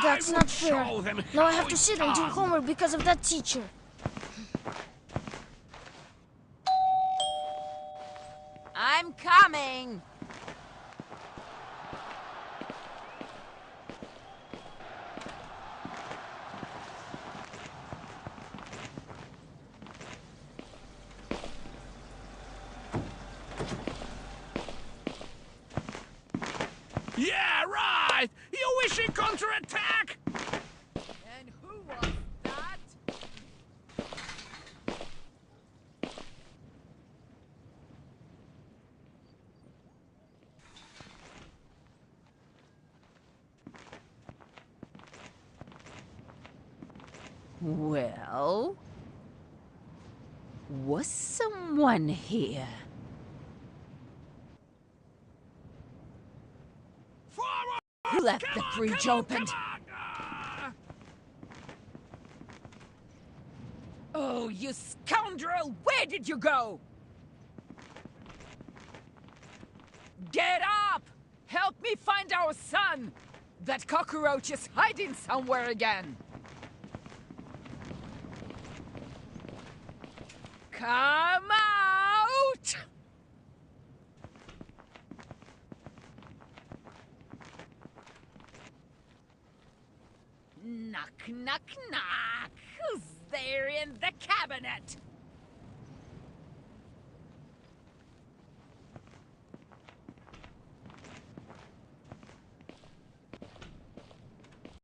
That's not fair. Now I have to sit and do homework because of that teacher. I'm coming! Yeah, right! You wish he counterattack? And who was that? Well, was someone here? Forward! Who left the breach open? Oh, you scoundrel! Where did you go? Get up! Help me find our son! That cockroach is hiding somewhere again! Come out! Knock, knock, knock! Who's there in the cabinet?